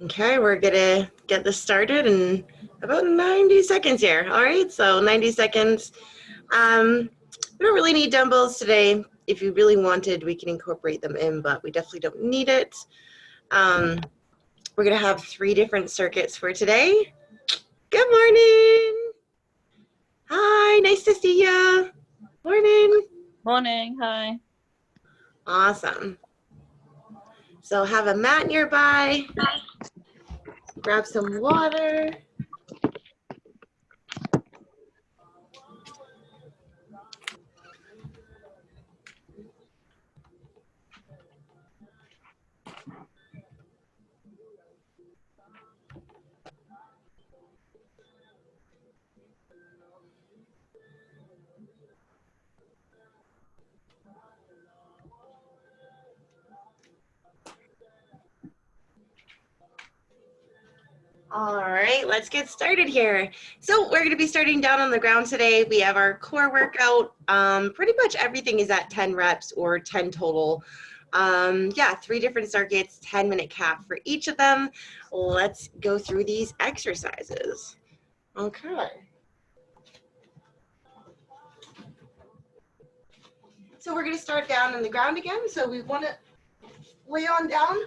Okay, we're gonna get this started in about 90 seconds here. All right, so 90 seconds. We don't really need dumbbells today. If you really wanted, we can incorporate them in, but we definitely don't need it. We're gonna have 3 different circuits for today. Good morning. Hi, nice to see ya. Morning. Morning, hi. Awesome. So have a mat nearby. Grab some water. All right, let's get started here. So we're going to be starting down on the ground today. We have our core workout. Pretty much everything is at 10 reps or 10 total. Yeah, 3 different circuits, 10-minute cap for each of them. Let's go through these exercises. Okay. So we're going to start down on the ground again. So we want to lay on down.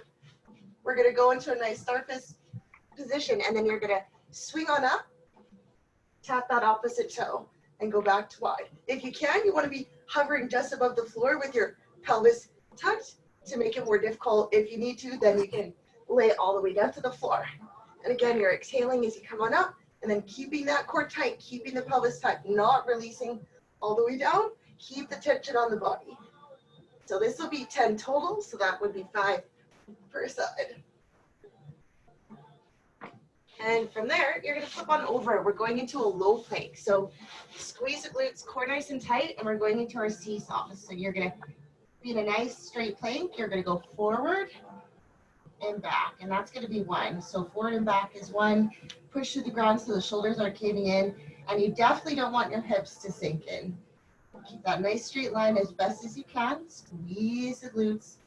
We're going to go into a nice surface position, and then you're going to swing on up, tap that opposite toe, and go back to wide. If you can, you want to be hovering just above the floor with your pelvis tucked to make it more difficult. If you need to, then you can lay it all the way down to the floor. And again, you're exhaling as you come on up, and then keeping that core tight, keeping the pelvis tight, not releasing all the way down. Keep the tension on the body. So this will be 10 total, so that would be 5 per side. And from there, you're gonna flip on over. We're going into a low plank. So squeeze the glutes, core nice and tight, and we're going into our seesaw. So you're gonna be in a nice straight plank. You're gonna go forward and back, and that's gonna be 1. So forward and back is 1. Push to the ground so the shoulders are caving in, and you definitely don't want your hips to sink in. Keep that nice straight line as best as you can. Squeeze the glutes.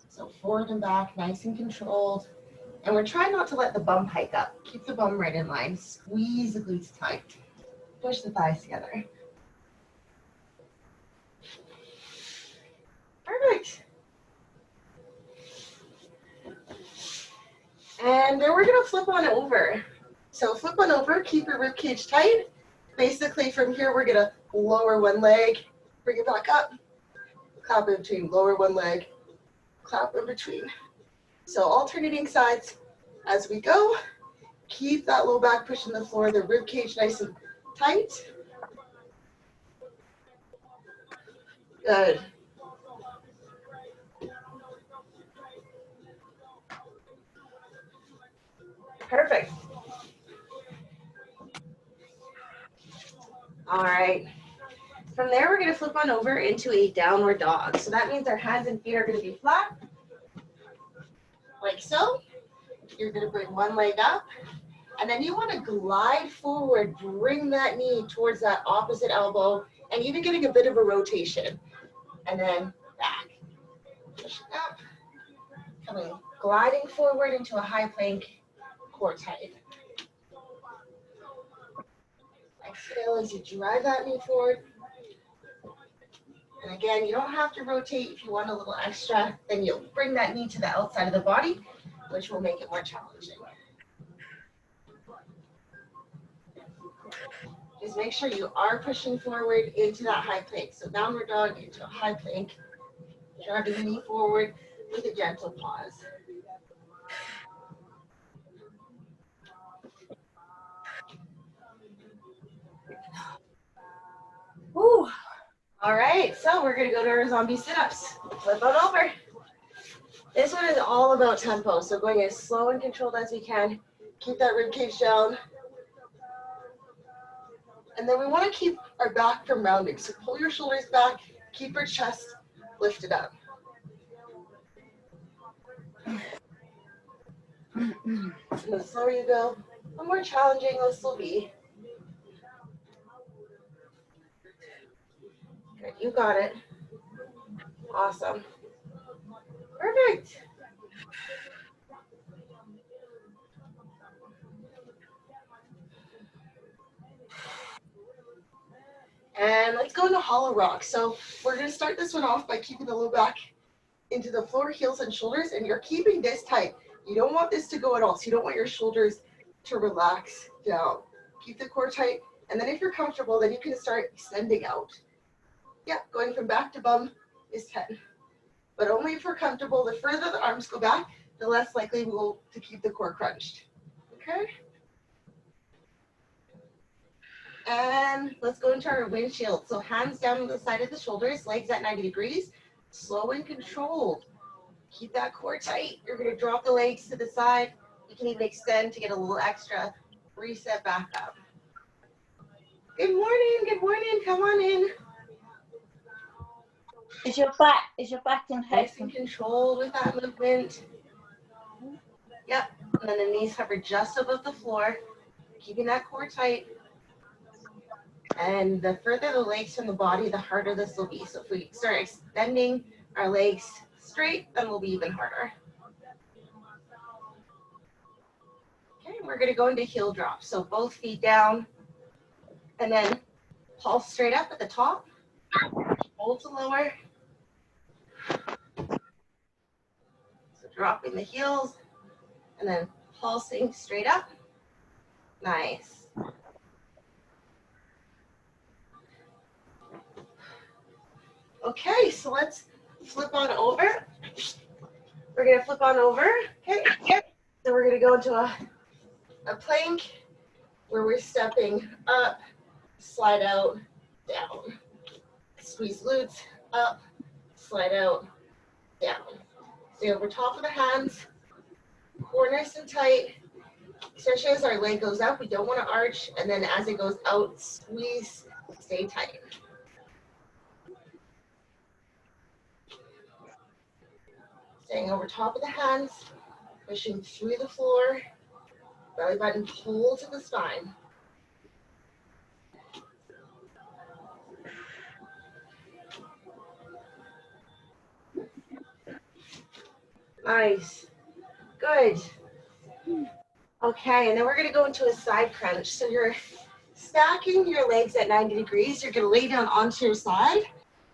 So forward and back, nice and controlled. And we're trying not to let the bum hike up. Keep the bum right in line. Squeeze the glutes tight. Push the thighs together. Perfect. And then we're gonna flip on over. So flip on over, keep your rib cage tight. Basically from here, we're gonna lower one leg, bring it back up, clap in between, lower one leg, clap in between. So alternating sides as we go. Keep that low back pushing the floor, the rib cage nice and tight. Good. Perfect. All right. From there, we're going to flip on over into a downward dog. So that means our hands and feet are going to be flat, like so. You're going to bring one leg up, and then you want to glide forward, bring that knee towards that opposite elbow, and even getting a bit of a rotation. And then back, push up, coming, gliding forward into a high plank, core tight. Exhale as you drive that knee forward. And again, you don't have to rotate. If you want a little extra, then you'll bring that knee to the outside of the body, which will make it more challenging. Just make sure you are pushing forward into that high plank. So downward dog into a high plank, driving the knee forward with a gentle pause. Woo. All right, so we're gonna go to our zombie sit-ups. Flip on over. This one is all about tempo, so going as slow and controlled as we can. Keep that rib cage down. And then we want to keep our back from rounding. So pull your shoulders back, keep your chest lifted up. And the slower you go, the more challenging this will be. Good, you got it. Awesome. Perfect. And let's go into hollow rock. So we're going to start this one off by keeping the low back into the floor, heels and shoulders, and you're keeping this tight. You don't want this to go at all. So you don't want your shoulders to relax down. Keep the core tight. And then if you're comfortable, then you can start extending out. Yeah, going from back to bum is 10. But only if we're comfortable. The further the arms go back, the less likely we will to keep the core crunched. Okay? And let's go into our windshield. So hands down on the side of the shoulders, legs at 90 degrees, slow and controlled. Keep that core tight. You're going to drop the legs to the side. You can even extend to get a little extra. Reset back up. Good morning, come on in. Is your back and head Nice and controlled with that movement. Yep, and then the knees hover just above the floor, keeping that core tight. And the further the legs from the body, the harder this will be. So if we start extending our legs straight, then we'll be even harder. Okay, we're gonna go into heel drop. So both feet down, and then pulse straight up at the top, hold to lower. So dropping the heels, and then pulsing straight up. Nice. Okay, so let's flip on over. We're gonna flip on over, okay? So we're gonna go into a plank where we're stepping up, slide out, down. Squeeze glutes, up, slide out, down. Stay over top of the hands, core nice and tight, especially as our leg goes up. We don't want to arch, and then as it goes out, squeeze, stay tight. Staying over top of the hands, pushing through the floor, belly button pull to the spine. Nice. Good. Okay, and then we're going to go into a side crunch. So you're stacking your legs at 90 degrees. You're going to lay down onto your side.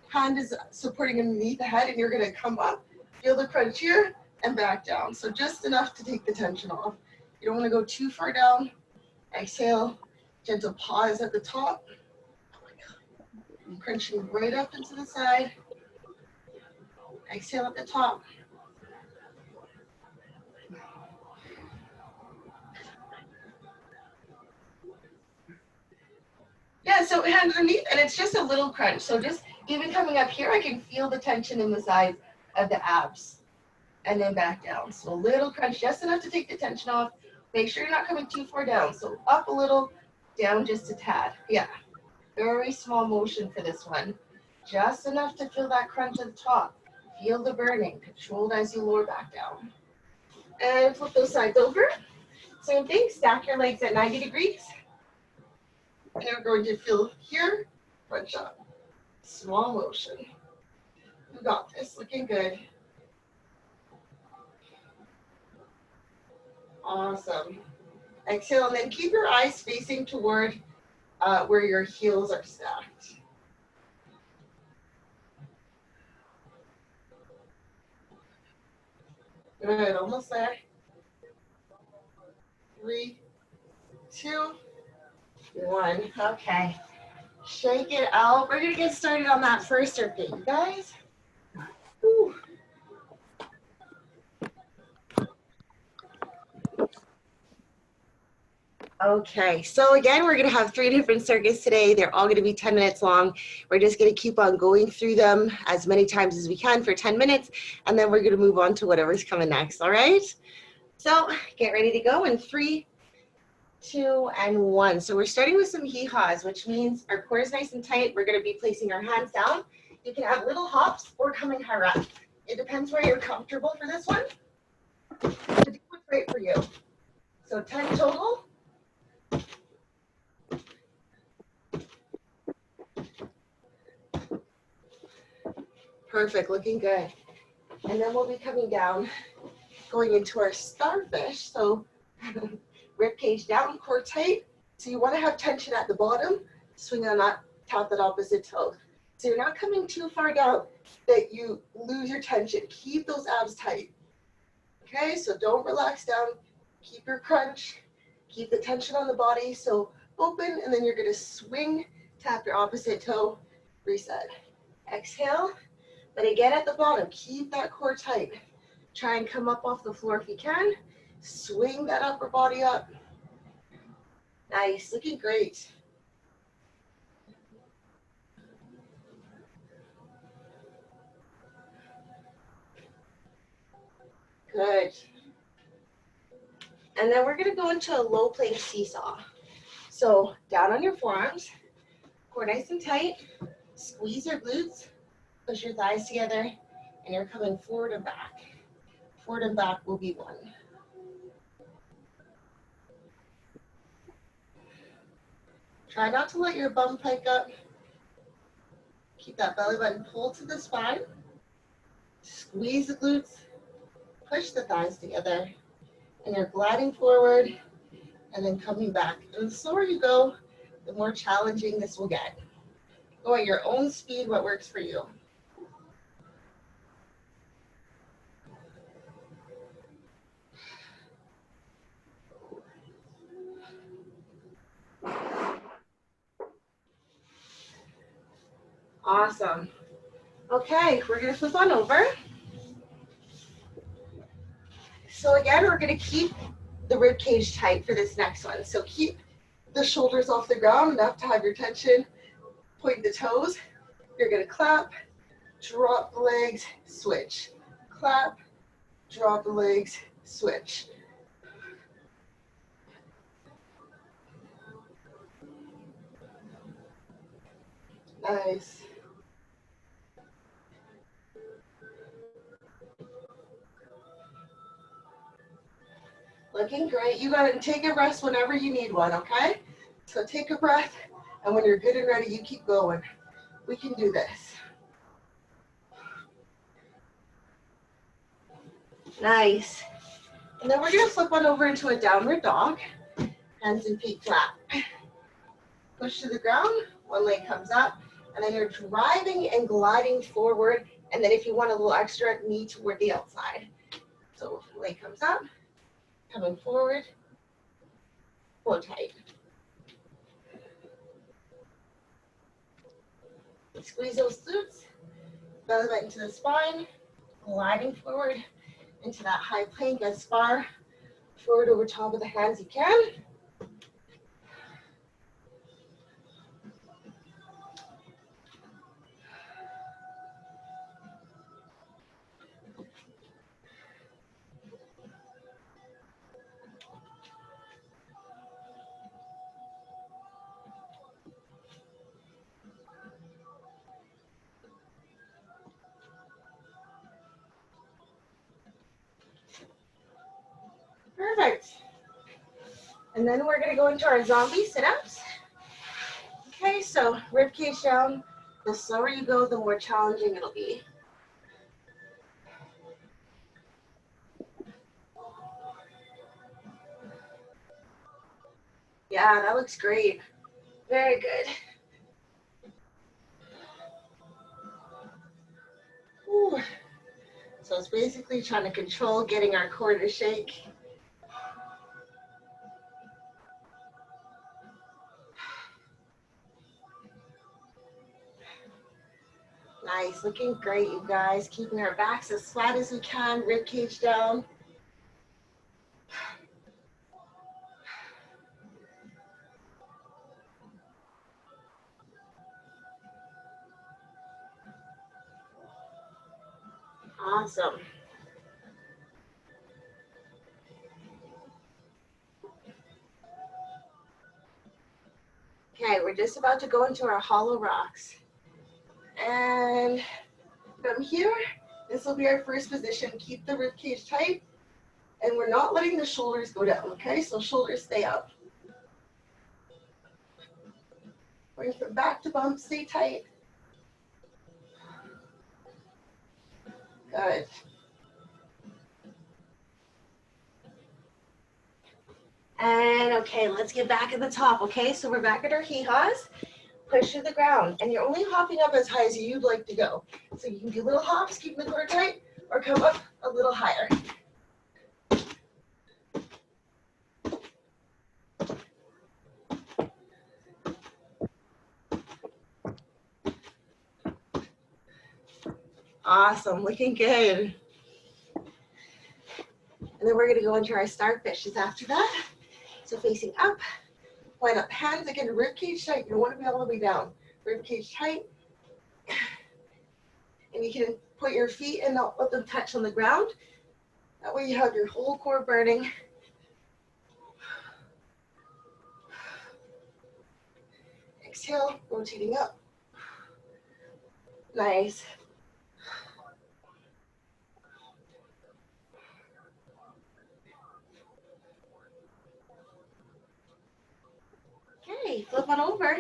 Hand is supporting underneath the head, and you're going to come up, feel the crunch here, and back down. So just enough to take the tension off. You don't want to go too far down. Exhale, gentle pause at the top. Crunching right up into the side. Exhale at the top. Yeah, so hand underneath, and it's just a little crunch. So just even coming up here, I can feel the tension in the sides of the abs. And then back down. So a little crunch, just enough to take the tension off. Make sure you're not coming too far down. So up a little, down just a tad. Yeah, very small motion for this one. Just enough to feel that crunch at the top. Feel the burning, controlled as you lower back down. And flip those sides over. Same thing, stack your legs at 90 degrees. And we're going to feel here, crunch up. Small motion. You got this, looking good. Awesome. Exhale, and then keep your eyes facing toward where your heels are stacked. Good, almost there. 3, 2, 1. Okay. Shake it out. We're going to get started on that first circuit, you guys. Whew. Okay, so again, we're going to have 3 different circuits today. They're all going to be 10 minutes long. We're just going to keep on going through them as many times as we can for 10 minutes, and then we're going to move on to whatever's coming next, all right? So get ready to go in 3, 2, and 1. So we're starting with some hee-haws, which means our core is nice and tight. We're going to be placing our hands down. You can have little hops or coming higher up. It depends where you're comfortable for this one. But do what's right for you. So 10 total. Perfect, looking good. And then we'll be coming down, going into our starfish. So rib cage down, core tight. So you want to have tension at the bottom, swing on that, tap that opposite toe. So you're not coming too far down that you lose your tension. Keep those abs tight. Okay, so don't relax down. Keep your crunch. Keep the tension on the body. So open, and then you're gonna swing, tap your opposite toe, reset. Exhale, but again at the bottom, keep that core tight. Try and come up off the floor if you can. Swing that upper body up. Nice, looking great. Good. And then we're gonna go into a low plank seesaw. So down on your forearms, core nice and tight, squeeze your glutes, push your thighs together, and you're coming forward and back. Forward and back will be one. Try not to let your bum pike up. Keep that belly button pulled to the spine. Squeeze the glutes, push the thighs together, and you're gliding forward and then coming back. And the slower you go, the more challenging this will get. Go at your own speed, what works for you. Awesome. Okay, we're gonna flip on over. So again, we're gonna keep the rib cage tight for this next one. So keep the shoulders off the ground, enough to have your tension. Point the toes. You're gonna clap, drop the legs, switch. Clap, drop the legs, switch. Nice. Looking great. You gotta take a rest whenever you need one, okay? So take a breath, and when you're good and ready, you keep going. We can do this. Nice. And then we're gonna flip on over into a downward dog. Hands and feet flat. Push to the ground, one leg comes up, and then you're driving and gliding forward. And then if you want a little extra, knee toward the outside. So leg comes up, coming forward, pull tight. Squeeze those glutes, belly button to the spine, gliding forward into that high plank as far forward over top of the hands you can. Perfect. And then we're gonna go into our zombie sit-ups. Okay, so rib cage down. The slower you go, the more challenging it'll be. Yeah, that looks great. Very good. Whew. So it's basically trying to control getting our core to shake. Nice, looking great, you guys. Keeping our backs as flat as we can, rib cage down. Awesome. Okay, we're just about to go into our hollow rocks. And from here, this will be our first position. Keep the rib cage tight, and we're not letting the shoulders go down, okay? So shoulders stay up. Bring from back to bump, stay tight. Good. Good. And okay, let's get back at the top, okay? So we're back at our hee-haws. Push to the ground, and you're only hopping up as high as you'd like to go. So you can do little hops, keeping the core tight, or come up a little higher. Awesome, looking good. And then we're gonna go into our starfishes after that. So facing up, point up hands, again, rib cage tight. You don't wanna be all the way down. Rib cage tight. And you can put your feet and not let them touch on the ground. That way you have your whole core burning. Exhale, rotating up. Nice. Okay, flip on over.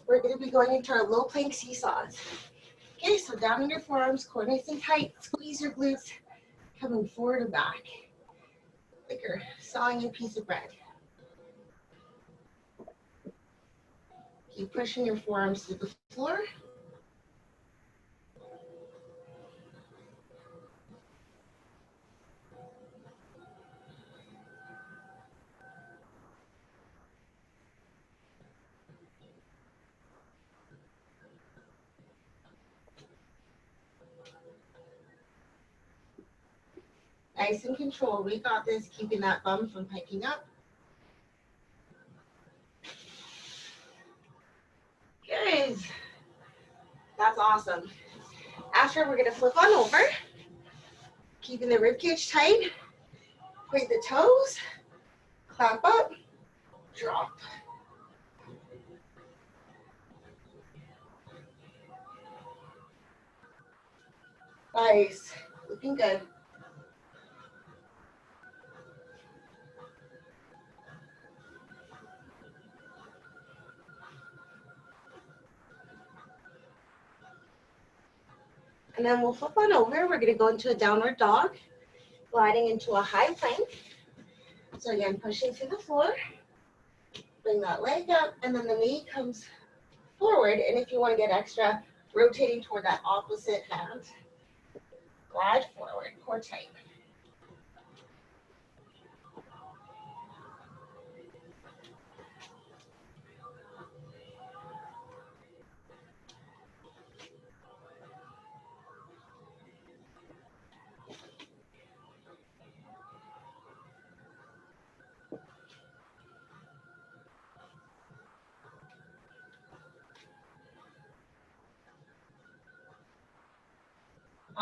We're going to be going into our low plank seesaws. Okay, so down in your forearms, core nice and tight. Squeeze your glutes, coming forward and back. Like you're sawing a piece of bread. Keep pushing your forearms to the floor. Nice and controlled. We got this, keeping that bum from hiking up. Good. That's awesome. After, we're going to flip on over, keeping the rib cage tight. Point the toes, clamp up, drop. Nice. Looking good. And then we'll flip on over. We're going to go into a downward dog, gliding into a high plank. So again, pushing to the floor. Bring that leg up, and then the knee comes forward. And if you want to get extra, rotating toward that opposite hand. Glide forward, core tight.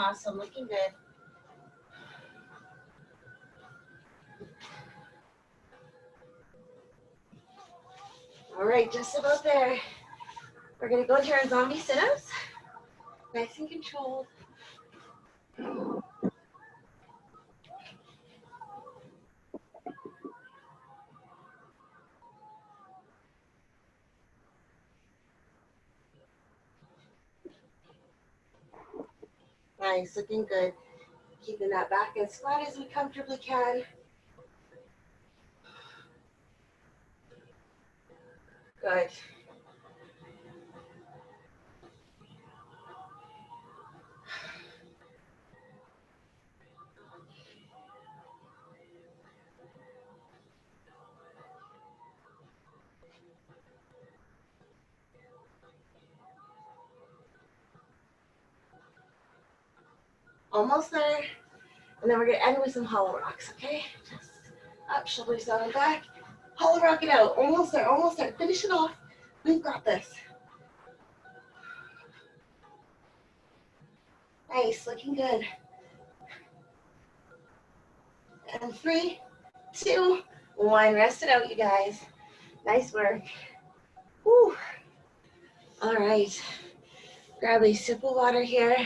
Awesome, looking good. All right, just about there. We're gonna go into our zombie sit-ups. Nice and controlled. Nice, looking good. Keeping that back as flat as we comfortably can. Good. Almost there. And then we're gonna end with some hollow rocks, okay? Just up, shoulders down and back. Hollow rock it out. Almost there, almost there. Finish it off. We've got this. Nice, looking good. And 3, 2, 1. Rest it out, you guys. Nice work. Whew. All right. Grab a sip of water here.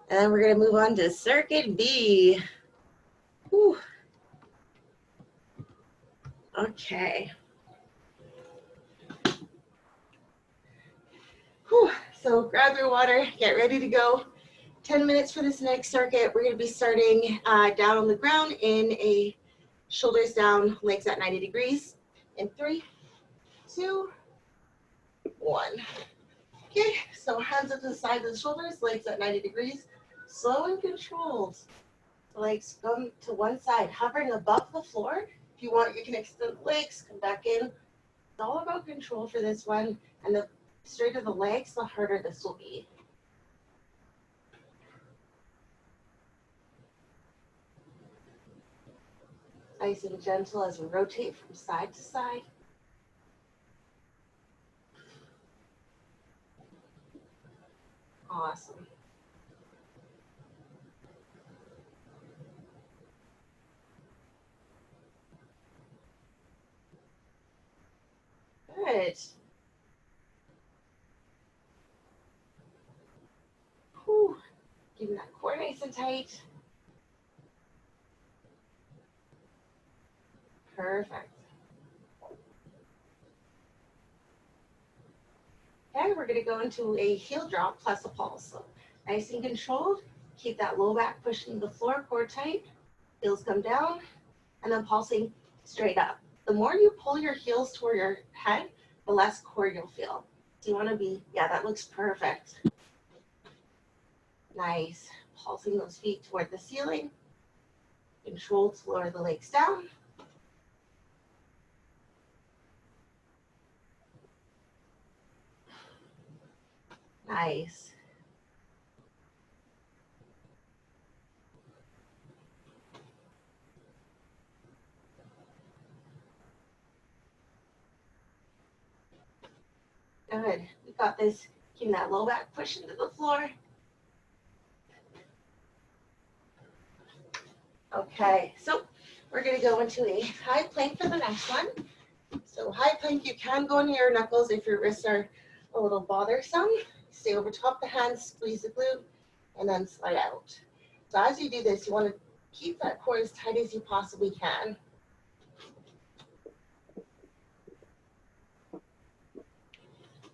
And then we're going to move on to circuit B. Whew. Okay. Whew. So grab your water, get ready to go. 10 minutes for this next circuit. We're going to be starting down on the ground in a shoulders down, legs at 90 degrees. In 3, 2, 1. Okay, so hands up to the side of the shoulders, legs at 90 degrees. Slow and controlled. Legs come to one side, hovering above the floor. If you want, you can extend the legs, come back in. It's all about control for this one. And the straighter the legs, the harder this will be. Nice and gentle as we rotate from side to side. Awesome. Good. Whew. Keeping that core nice and tight. Perfect. Okay, we're going to go into a heel drop plus a pulse. So nice and controlled. Keep that low back pushing the floor, core tight. Heels come down, and then pulsing straight up. The more you pull your heels toward your head, the less core you'll feel. So you want to be, yeah, that looks perfect. Nice. Pulsing those feet toward the ceiling. Controlled to lower the legs down. Nice. Good. We got this. Keep that low back push into the floor. Okay, so we're going to go into a high plank for the next one. So high plank, you can go into your knuckles if your wrists are a little bothersome. Stay over top the hands, squeeze the glute, and then slide out. So as you do this, you want to keep that core as tight as you possibly can.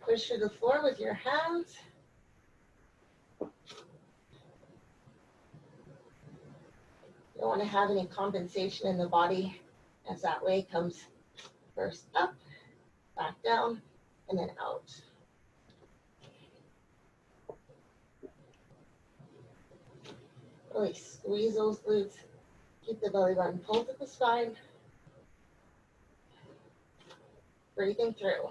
Push through the floor with your hands. You don't want to have any compensation in the body, as that way comes first up, back down, and then out. Really squeeze those glutes. Keep the belly button pulled to the spine. Breathing through.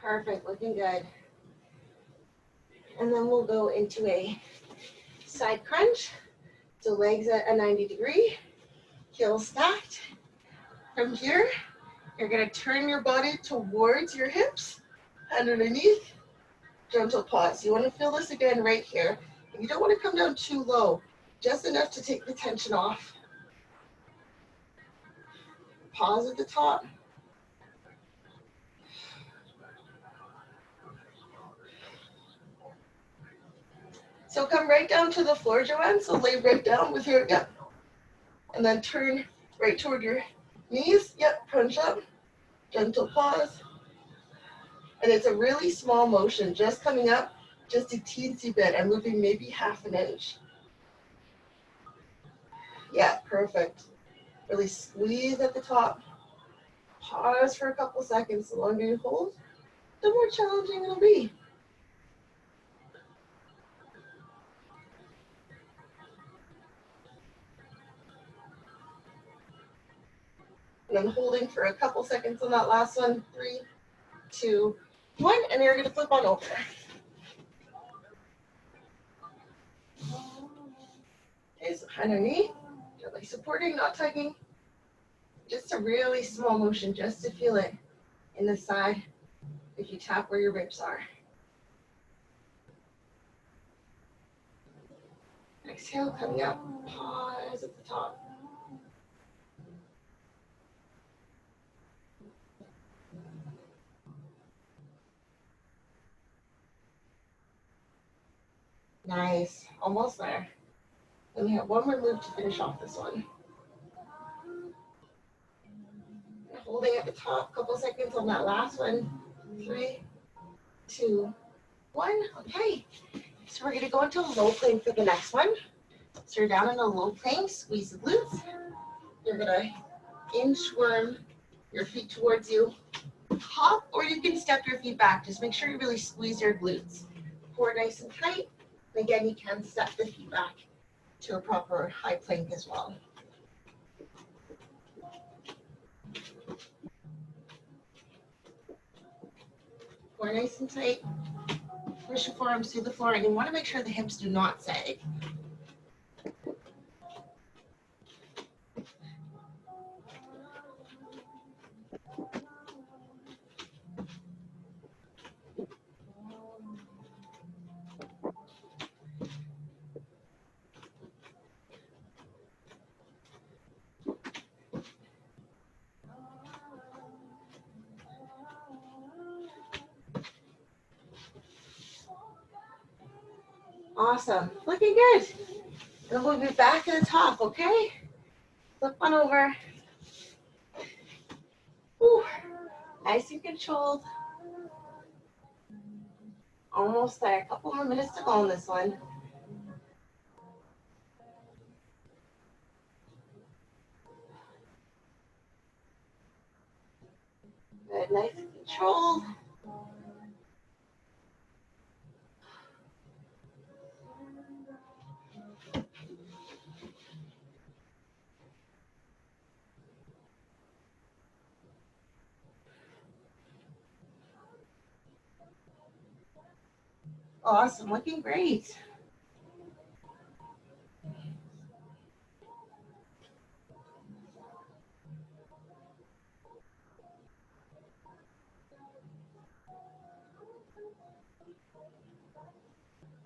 Perfect, looking good. And then we'll go into a side crunch. So legs at a 90 degree, heels stacked. From here, you're gonna turn your body towards your hips, hand underneath, gentle pause. You wanna feel this again right here. And you don't wanna come down too low, just enough to take the tension off. Pause at the top. So come right down to the floor, Joanne. So lay right down with your, yep. And then turn right toward your knees. Yep, crunch up, gentle pause. And it's a really small motion, just coming up just a teensy bit and moving maybe half an inch. Yeah, perfect. Really squeeze at the top. Pause for a couple seconds. The longer you hold, the more challenging it'll be. And then holding for a couple seconds on that last one. 3, 2, 1. And you're going to flip on over. Okay, so hand or knee, gently supporting, not tugging. Just a really small motion, just to feel it in the side if you tap where your ribs are. Exhale, coming up, pause at the top. Nice. Almost there. And we have one more move to finish off this one. Holding at the top, couple seconds on that last one. 3, 2, 1. Okay. So we're gonna go into a low plank for the next one. So you're down in a low plank, squeeze the glutes. You're gonna inchworm your feet towards you. Hop, or you can step your feet back. Just make sure you really squeeze your glutes. Core nice and tight. And again, you can step the feet back to a proper high plank as well. Core nice and tight. Push your forearms through the floor, and you want to make sure the hips do not sag. Awesome. Looking good. And we'll be back at the top, okay? Flip on over. Whew. Nice and controlled. Almost there. A couple more minutes to go on this one. Good. Nice and controlled. Awesome. Looking great.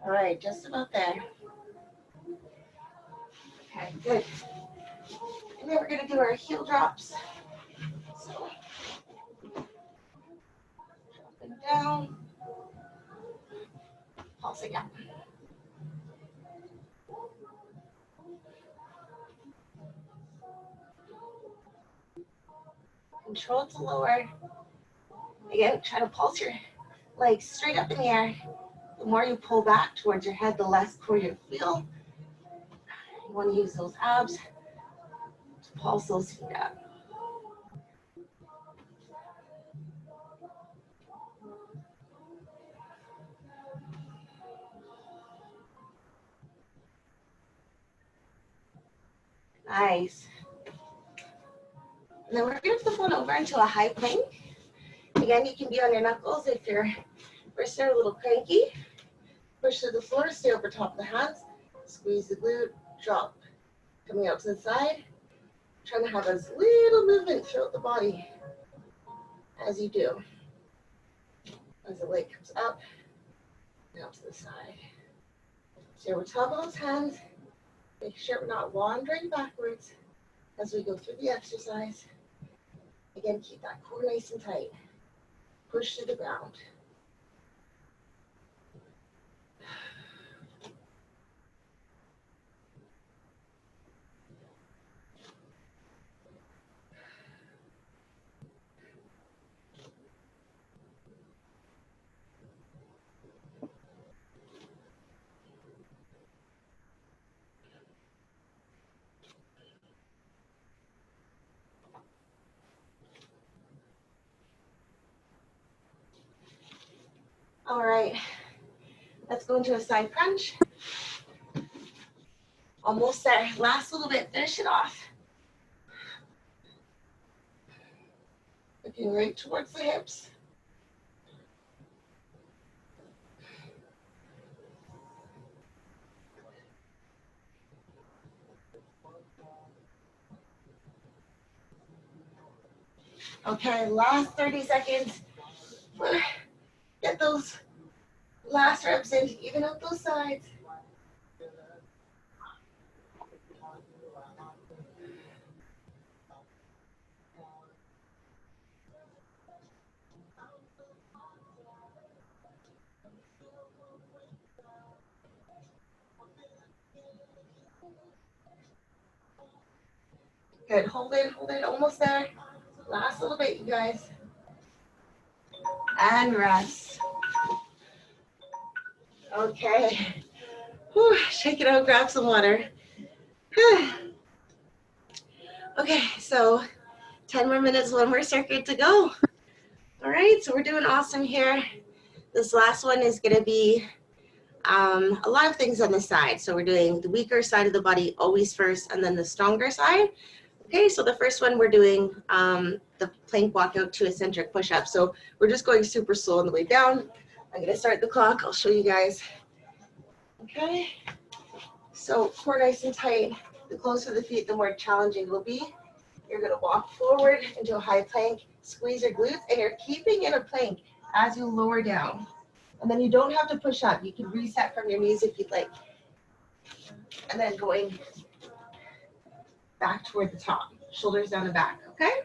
All right. Just about there. Okay. Good. And then we're going to do our heel drops. So, up and down. Pulsing up. Control to lower. Again, try to pulse your legs straight up in the air. The more you pull back towards your head, the less core you feel. You want to use those abs to pulse those feet up. Nice. And then we're going to flip one over into a high plank. Again, you can be on your knuckles if your wrists are a little cranky. Push to the floor, stay over top of the hands. Squeeze the glute, drop. Coming out to the side. Trying to have as little movement throughout the body as you do. As the leg comes up and out to the side. Stay over top of those hands. Make sure we're not wandering backwards as we go through the exercise. Again, keep that core nice and tight. Push to the ground. All right, let's go into a side crunch. Almost there. Last little bit. Finish it off. Looking right towards the hips. Okay, last 30 seconds. Get those last reps in to even out those sides. Good, hold it, almost there. Last little bit, you guys. And rest. Okay. Whew, shake it out, grab some water. Okay, so 10 more minutes, one more circuit to go. All right, so we're doing awesome here. This last one is gonna be a lot of things on the side. So we're doing the weaker side of the body always first, and then the stronger side. Okay, so the first one we're doing the plank walkout to eccentric push-up. So we're just going super slow on the way down. I'm gonna start the clock, I'll show you guys. Okay, so core nice and tight. The closer the feet, the more challenging it will be. You're gonna walk forward into a high plank, squeeze your glutes, and you're keeping in a plank as you lower down. And then you don't have to push up. You can reset from your knees if you'd like. And then going back toward the top, shoulders down and back, okay?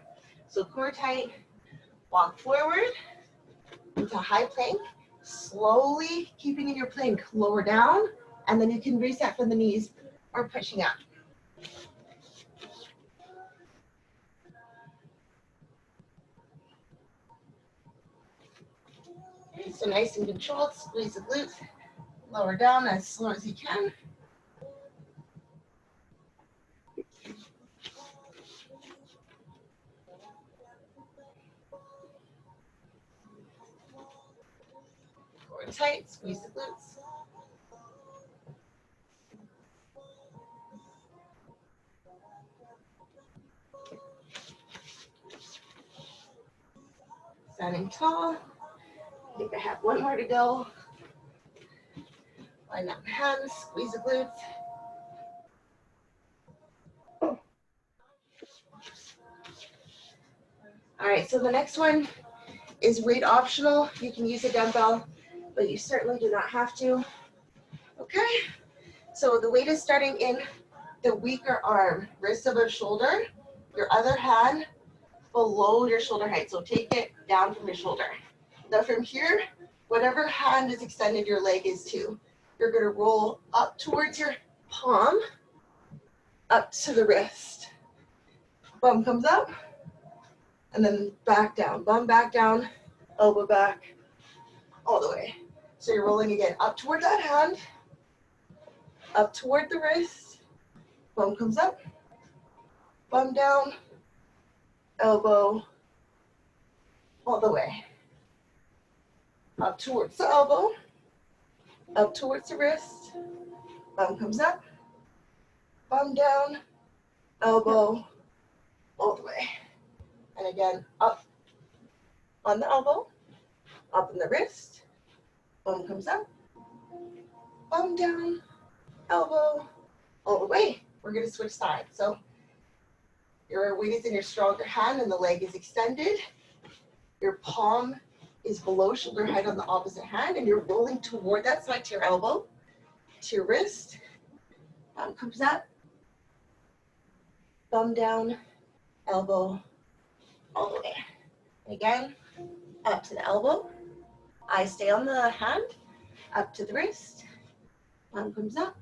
So core tight, walk forward into high plank, slowly keeping in your plank, lower down, and then you can reset from the knees or pushing up. Okay, so nice and controlled, squeeze the glutes, lower down as slow as you can. Core tight, squeeze the glutes. Standing tall. I think I have one more to go. Line up hands, squeeze the glutes. All right, so the next one is weight optional. You can use a dumbbell, but you certainly do not have to. Okay, so the weight is starting in the weaker arm, wrist above shoulder, your other hand below your shoulder height. So take it down from your shoulder. Now from here, whatever hand is extended, your leg is to. You're gonna roll up towards your palm, up to the wrist. Bum comes up, and then back down. Bum back down, elbow back, all the way. So you're rolling again up toward that hand, up toward the wrist. Bum comes up, bum down, elbow, all the way. Up towards the elbow, up towards the wrist. Bum comes up, bum down, elbow, all the way. And again, up on the elbow, up in the wrist. Bum comes up, bum down, elbow, all the way. We're gonna switch sides. So your weight is in your stronger hand and the leg is extended. Your palm is below shoulder height on the opposite hand, and you're rolling toward that side to your elbow, to your wrist. Bum comes up, bum down, elbow, all the way. And again, up to the elbow. Eyes stay on the hand, up to the wrist. Bum comes up,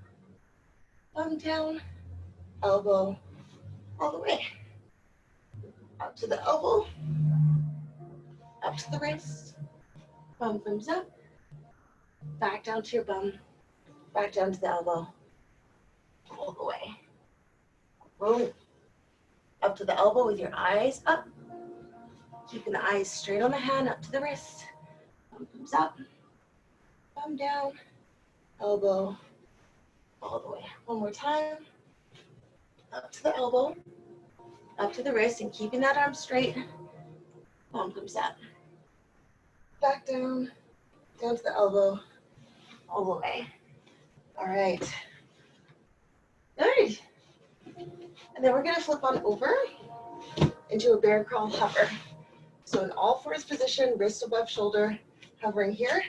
bum down, elbow, all the way. Up to the elbow, up to the wrist. Bum comes up, back down to your bum, back down to the elbow, all the way. Roll up to the elbow with your eyes up. Keeping the eyes straight on the hand, up to the wrist. Bum comes up, bum down, elbow, all the way. One more time. Up to the elbow, up to the wrist, and keeping that arm straight. Bum comes up. Back down, down to the elbow, all the way. All right. Good. And then we're gonna flip on over into a bear crawl hover. So in all fours position, wrist above shoulder, hovering here,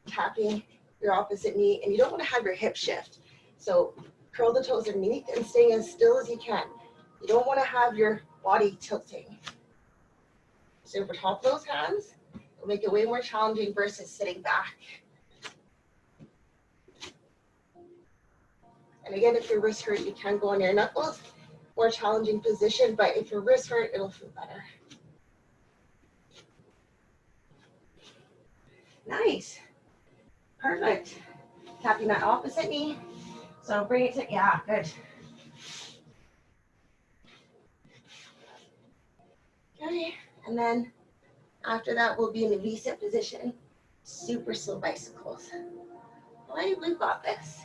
tapping your opposite knee, and you don't want to have your hip shift. So curl the toes underneath and staying as still as you can. You don't want to have your body tilting. So over top of those hands, it'll make it way more challenging versus sitting back. And again, if your wrist hurt, you can go on your knuckles. More challenging position, but if your wrist hurt, it'll feel better. Nice. Perfect. Tapping that opposite knee. So bring it to, yeah, good. Okay, and then after that, we'll be in a V-sit position. Super slow bicycles. All right, we've got this.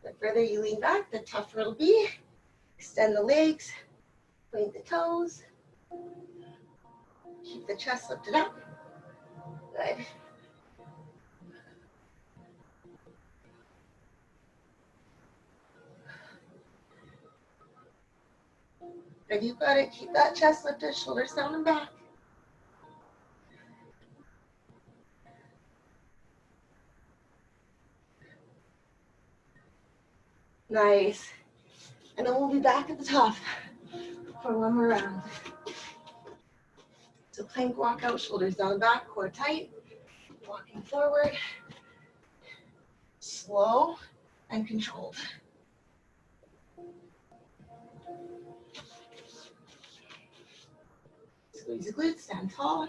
The further you lean back, the tougher it'll be. Extend the legs, point the toes. Keep the chest lifted up. Good. Good, you got it. Keep that chest lifted, shoulders down and back. Nice. And then we'll be back at the top for one more round. So plank walk out, shoulders down and back, core tight. Walking forward. Slow and controlled. Squeeze the glutes, stand tall.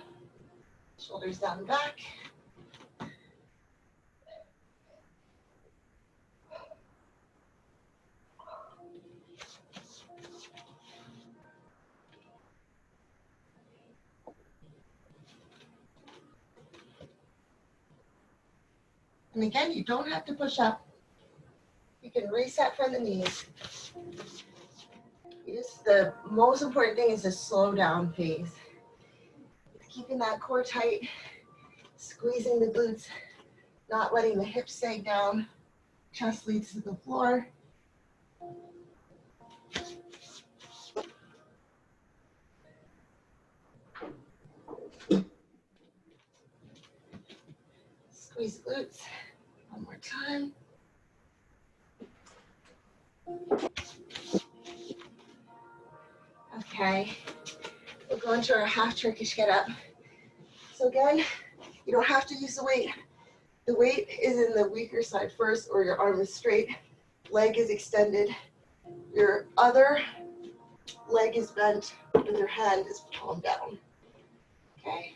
Shoulders down and back. And again, you don't have to push up. You can reset from the knees. The most important thing is the slow down phase. Keeping that core tight, squeezing the glutes, not letting the hips sag down. Chest leads to the floor. Squeeze the glutes. One more time. Okay, we'll go into our half Turkish get up. So again, you don't have to use the weight. The weight is in the weaker side first, or your arm is straight, leg is extended, your other leg is bent, and your hand is palm down. Okay,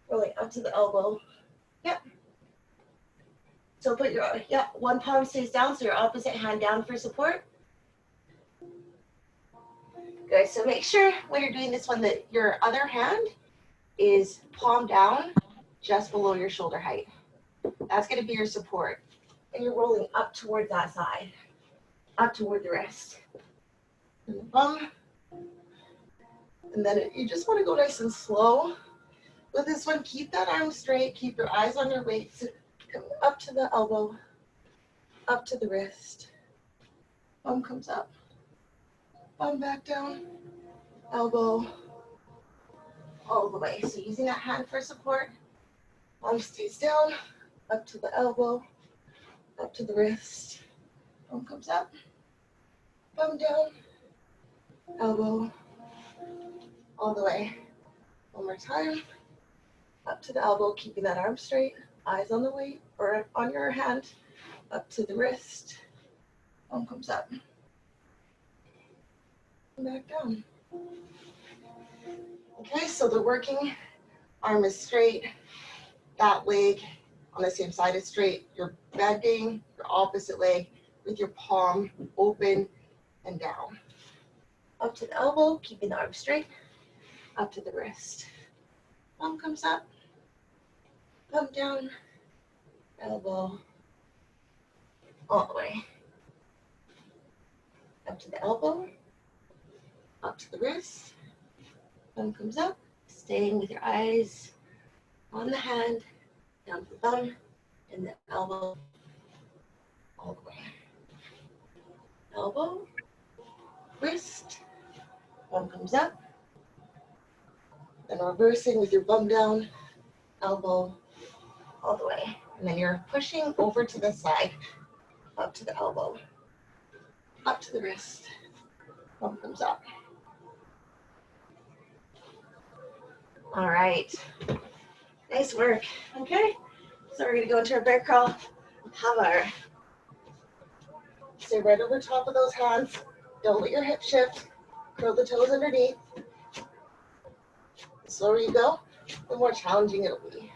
rolling up to the elbow. Yep. So put your, one palm stays down, so your opposite hand down for support. Good, so make sure when you're doing this one that your other hand is palm down just below your shoulder height. That's gonna be your support. And you're rolling up toward that side, up toward the wrist. And the bum. And then you just wanna go nice and slow. With this one, keep that arm straight, keep your eyes on your weight. So come up to the elbow, up to the wrist. Bum comes up. Bum back down, elbow, all the way. So using that hand for support, arm stays down, up to the elbow, up to the wrist. Bum comes up, bum down, elbow, all the way. One more time, up to the elbow, keeping that arm straight, eyes on the weight or on your hand, up to the wrist. Bum comes up. Back down. Okay, so the working arm is straight, that leg on the same side is straight. You're bending your opposite leg with your palm open and down. Up to the elbow, keeping the arm straight, up to the wrist. Thumb comes up, thumb down, elbow, all the way. Up to the elbow, up to the wrist, thumb comes up, staying with your eyes on the hand, down to the thumb, and the elbow, all the way. Elbow, wrist, thumb comes up, then reversing with your bum down, elbow, all the way. And then you're pushing over to the side, up to the elbow, up to the wrist, bum comes up. All right, nice work. Okay, So we're gonna go into our bear crawl. Have our stay right over top of those hands. Don't let your hip shift. Curl the toes underneath. The slower you go, the more challenging it'll be.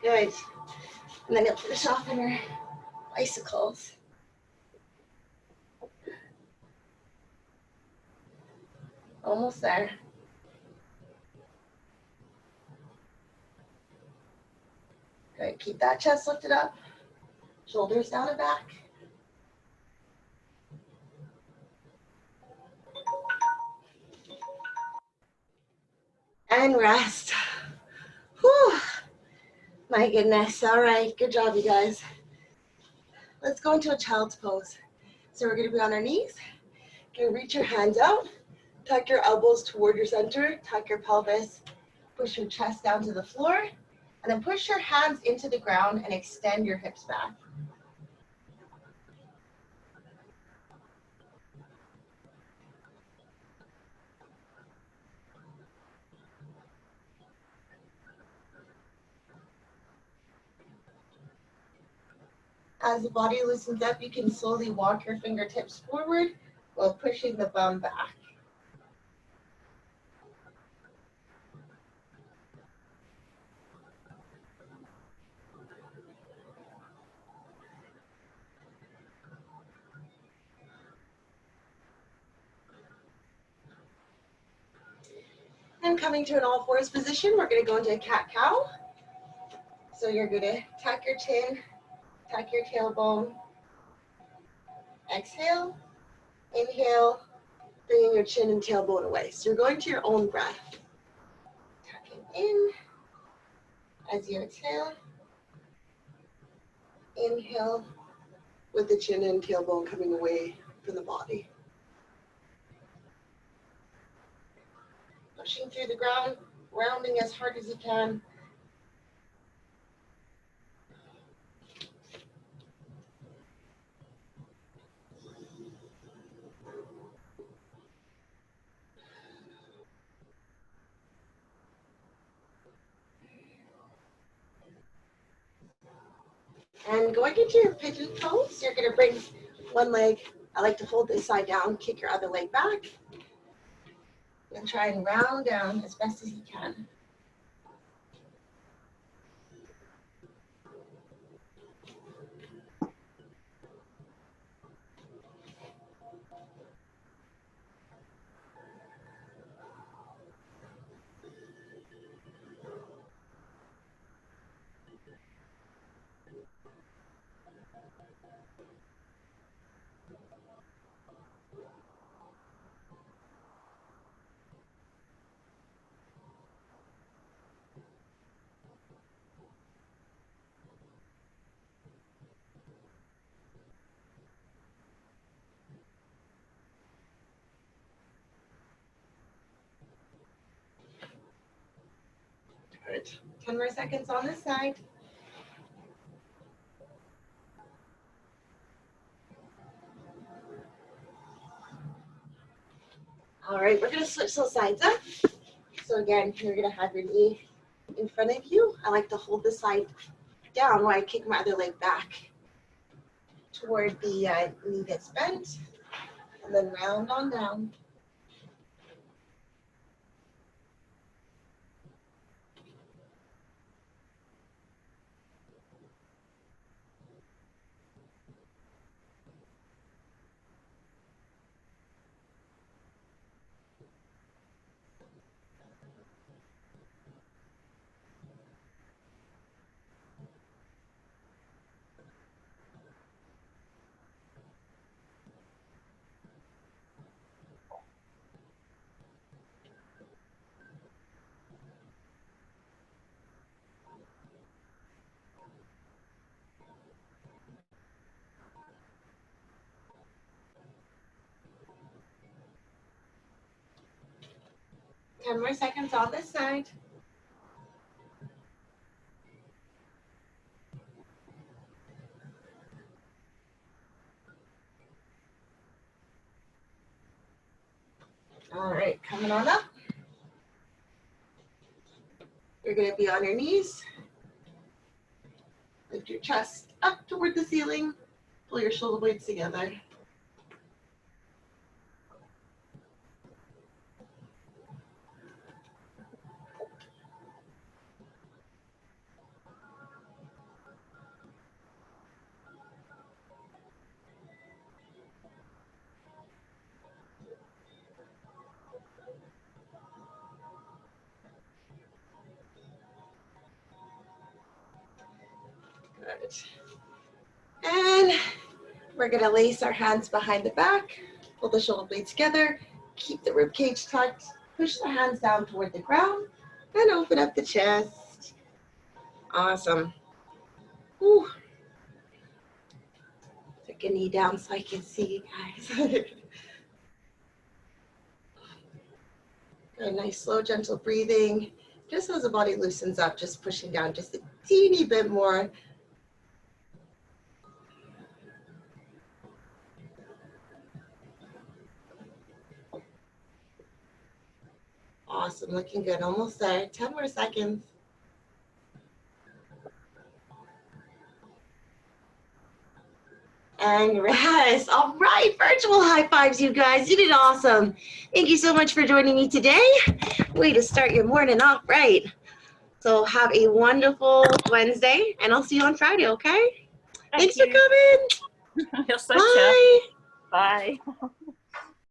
Good. And then you'll finish off on your bicycles. Almost there. Good. Keep that chest lifted up. Shoulders down and back. And rest. Whew. My goodness. All right. Good job, you guys. Let's go into a child's pose. So we're going to be on our knees. You're going to reach your hands out. Tuck your elbows toward your center. Tuck your pelvis. Push your chest down to the floor. And then push your hands into the ground and extend your hips back. As the body loosens up, you can slowly walk your fingertips forward while pushing the bum back. And coming to an all fours position, we're going to go into a cat-cow. So you're going to tuck your chin, tuck your tailbone. Exhale, inhale, bringing your chin and tailbone away. So you're going to your own breath. Tucking in as you exhale. Inhale with the chin and tailbone coming away from the body. Pushing through the ground, rounding as hard as you can. And going into your pigeon pose, you're going to bring one leg. I like to hold this side down, kick your other leg back, and try and round down as best as you can. Good. 10 more seconds on this side. All right, we're going to switch those sides up. So again, you're going to have your knee in front of you. I like to hold the side down while I kick my other leg back toward the knee that's bent, and then round on down. Ten more seconds on this side. All right, coming on up. You're gonna be on your knees. Lift your chest up toward the ceiling. Pull your shoulder blades together. Good. And we're gonna lace our hands behind the back. Pull the shoulder blades together. Keep the rib cage tucked. Push the hands down toward the ground. And open up the chest. Awesome. Whew. Take a knee down so I can see you guys. Good, nice, slow, gentle breathing. Just as the body loosens up, just pushing down just a teeny bit more. Awesome, looking good, almost there. 10 more seconds. And rest. All right, virtual high fives, you guys. You did awesome. Thank you so much for joining me today. Way to start your morning off right. So have a wonderful Wednesday, and I'll see you on Friday, okay? Thanks for coming. You're so Bye. Bye.